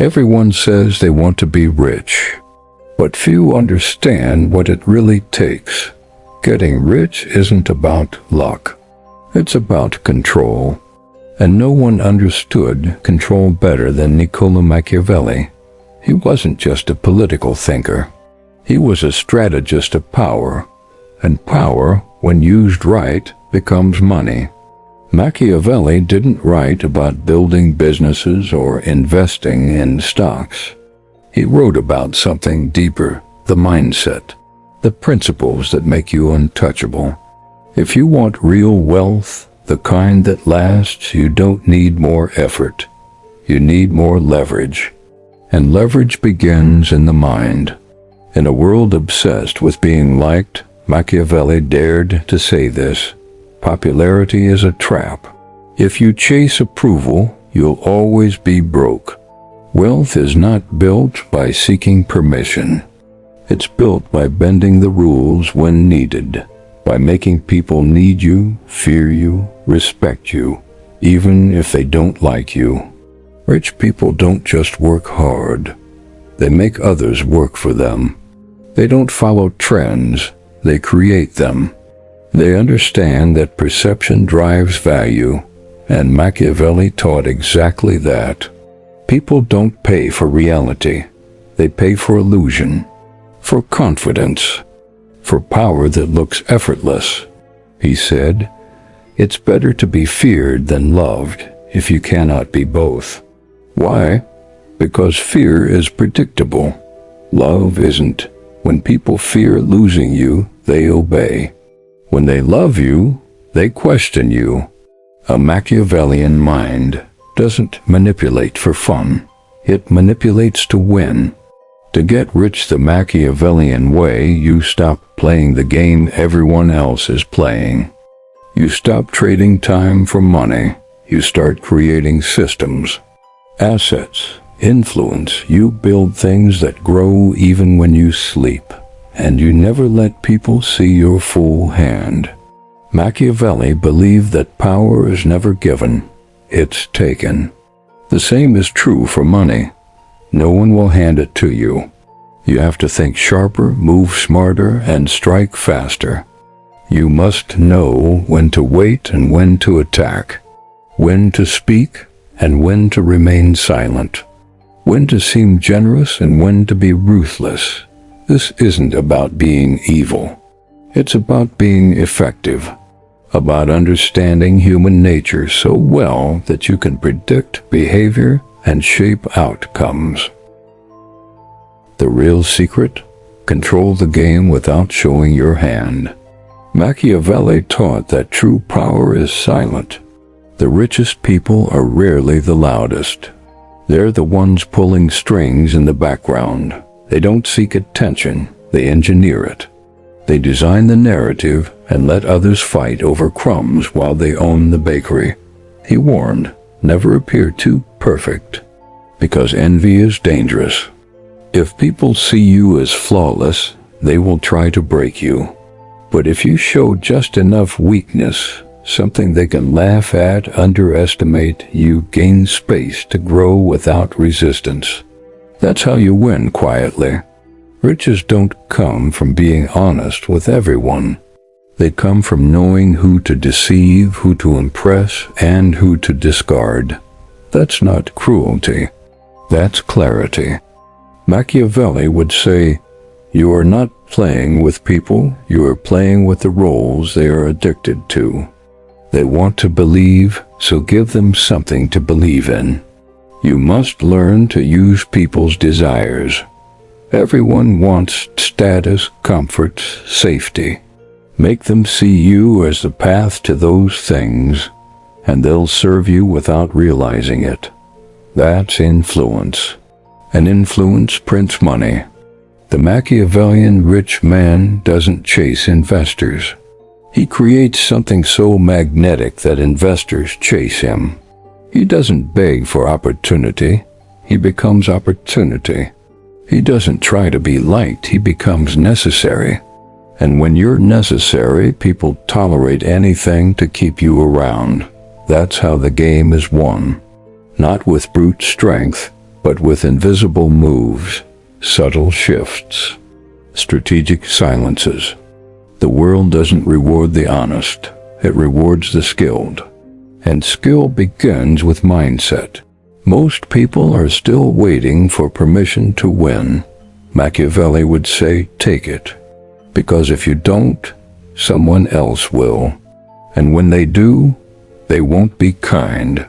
Everyone says they want to be rich, but few understand what it really takes. Getting rich isn't about luck. It's about control. And no one understood control better than Niccolò Machiavelli. He wasn't just a political thinker. He was a strategist of power, and power, when used right, becomes money. Machiavelli didn't write about building businesses or investing in stocks. He wrote about something deeper, the mindset, the principles that make you untouchable. If you want real wealth, the kind that lasts, you don't need more effort. You need more leverage. And leverage begins in the mind. In a world obsessed with being liked, Machiavelli dared to say this: popularity is a trap. If you chase approval, you'll always be broke. Wealth is not built by seeking permission. It's built by bending the rules when needed, by making people need you, fear you, respect you, even if they don't like you. Rich people don't just work hard. They make others work for them. They don't follow trends. They create them. They understand that perception drives value, and Machiavelli taught exactly that. People don't pay for reality. They pay for illusion, for confidence, for power that looks effortless. He said, "It's better to be feared than loved if you cannot be both." Why? Because fear is predictable. Love isn't. When people fear losing you, they obey. When they love you, they question you. A Machiavellian mind doesn't manipulate for fun. It manipulates to win. To get rich the Machiavellian way, you stop playing the game everyone else is playing. You stop trading time for money. You start creating systems, assets, influence. You build things that grow even when you sleep, and you never let people see your full hand. Machiavelli believed that power is never given, it's taken. The same is true for money. No one will hand it to you. You have to think sharper, move smarter, and strike faster. You must know when to wait and when to attack, when to speak and when to remain silent, when to seem generous and when to be ruthless. This isn't about being evil. It's about being effective, about understanding human nature so well that you can predict behavior and shape outcomes. The real secret? Control the game without showing your hand. Machiavelli taught that true power is silent. The richest people are rarely the loudest. They're the ones pulling strings in the background. They don't seek attention, they engineer it. They design the narrative and let others fight over crumbs while they own the bakery. He warned, never appear too perfect, because envy is dangerous. If people see you as flawless, they will try to break you. But if you show just enough weakness, something they can laugh at, underestimate, you gain space to grow without resistance. That's how you win quietly. Riches don't come from being honest with everyone. They come from knowing who to deceive, who to impress, and who to discard. That's not cruelty. That's clarity. Machiavelli would say, "You are not playing with people, you are playing with the roles they are addicted to. They want to believe, so give them something to believe in. You must learn to use people's desires. Everyone wants status, comfort, safety. Make them see you as the path to those things, and they'll serve you without realizing it. That's influence. And influence prints money. The Machiavellian rich man doesn't chase investors. He creates something so magnetic that investors chase him. He doesn't beg for opportunity. He becomes opportunity. He doesn't try to be liked. He becomes necessary. And when you're necessary, people tolerate anything to keep you around. That's how the game is won. Not with brute strength, but with invisible moves, subtle shifts, strategic silences. The world doesn't reward the honest, it rewards the skilled. And skill begins with mindset. Most people are still waiting for permission to win. Machiavelli would say, take it. Because if you don't, someone else will. And when they do, they won't be kind.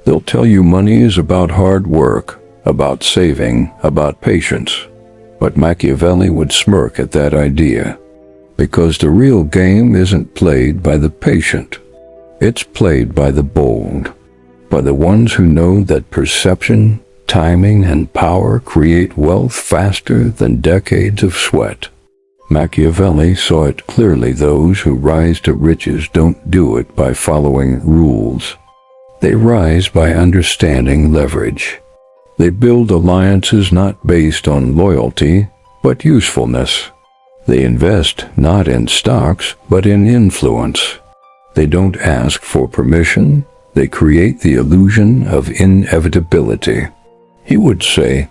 They'll tell you money is about hard work, about saving, about patience. But Machiavelli would smirk at that idea. Because the real game isn't played by the patient. It's played by the bold. By the ones who know that perception, timing, and power create wealth faster than decades of sweat. Machiavelli saw it clearly. Those who rise to riches don't do it by following rules. They rise by understanding leverage. They build alliances not based on loyalty, but usefulness. They invest not in stocks, but in influence. They don't ask for permission. They create the illusion of inevitability. He would say,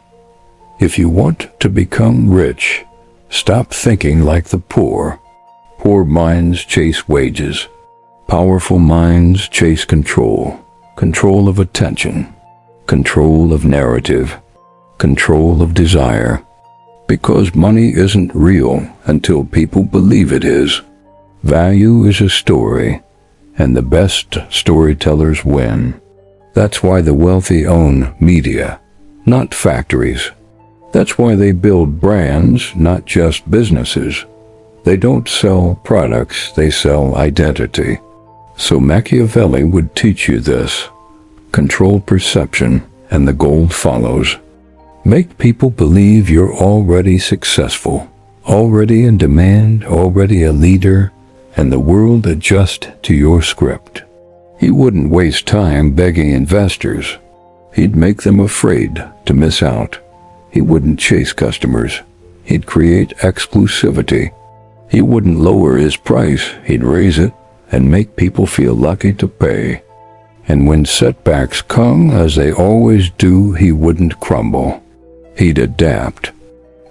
if you want to become rich, stop thinking like the poor. Poor minds chase wages. Powerful minds chase control. Control of attention. Control of narrative. Control of desire. Because money isn't real until people believe it is. Value is a story, and the best storytellers win. That's why the wealthy own media, not factories. That's why they build brands, not just businesses. They don't sell products, they sell identity. So Machiavelli would teach you this. Control perception, and the gold follows. Make people believe you're already successful, already in demand, already a leader, and the world adjusts to your script. He wouldn't waste time begging investors. He'd make them afraid to miss out. He wouldn't chase customers. He'd create exclusivity. He wouldn't lower his price. He'd raise it and make people feel lucky to pay. And when setbacks come, as they always do, he wouldn't crumble. He'd adapt.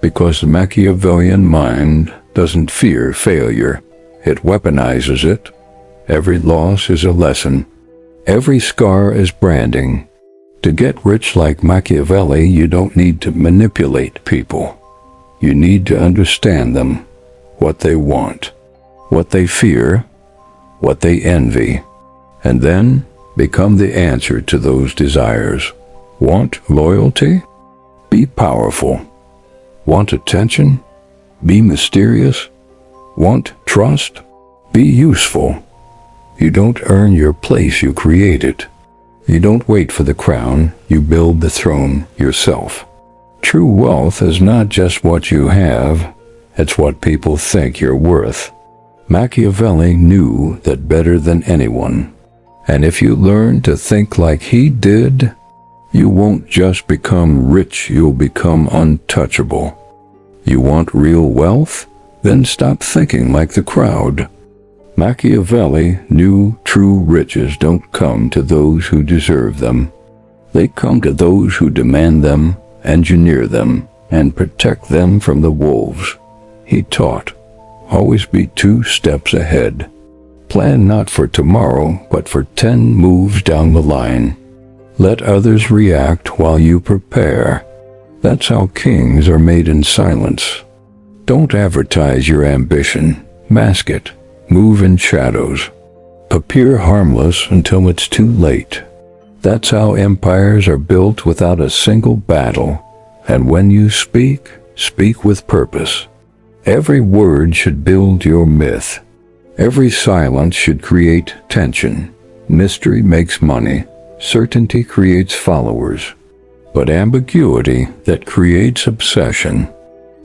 Because the Machiavellian mind doesn't fear failure. It weaponizes it. Every loss is a lesson. Every scar is branding. To get rich like Machiavelli, you don't need to manipulate people. You need to understand them, what they want, what they fear, what they envy, and then become the answer to those desires. Want loyalty? Be powerful. Want attention? Be mysterious. Want trust? Be useful. You don't earn your place, you create it. You don't wait for the crown, you build the throne yourself. True wealth is not just what you have, it's what people think you're worth. Machiavelli knew that better than anyone. And if you learn to think like he did, you won't just become rich, you'll become untouchable. You want real wealth? Then stop thinking like the crowd. Machiavelli knew true riches don't come to those who deserve them. They come to those who demand them, engineer them, and protect them from the wolves. He taught, always be 2 steps ahead. Plan not for tomorrow, but for 10 moves down the line. Let others react while you prepare. That's how kings are made in silence. Don't advertise your ambition. Mask it. Move in shadows. Appear harmless until it's too late. That's how empires are built without a single battle. And when you speak, speak with purpose. Every word should build your myth. Every silence should create tension. Mystery makes money. Certainty creates followers. But ambiguity that creates obsession.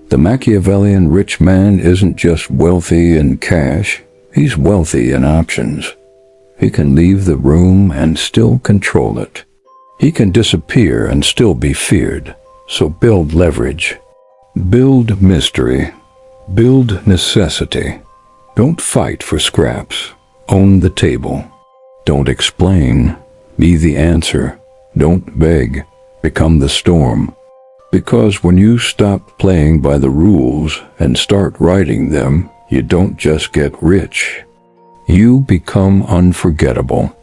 The Machiavellian rich man isn't just wealthy in cash. He's wealthy in options. He can leave the room and still control it. He can disappear and still be feared. So build leverage. Build mystery. Build necessity. Don't fight for scraps. Own the table. Don't explain. Be the answer. Don't beg. become the storm. Because when you stop playing by the rules and start writing them, you don't just get rich. You become unforgettable.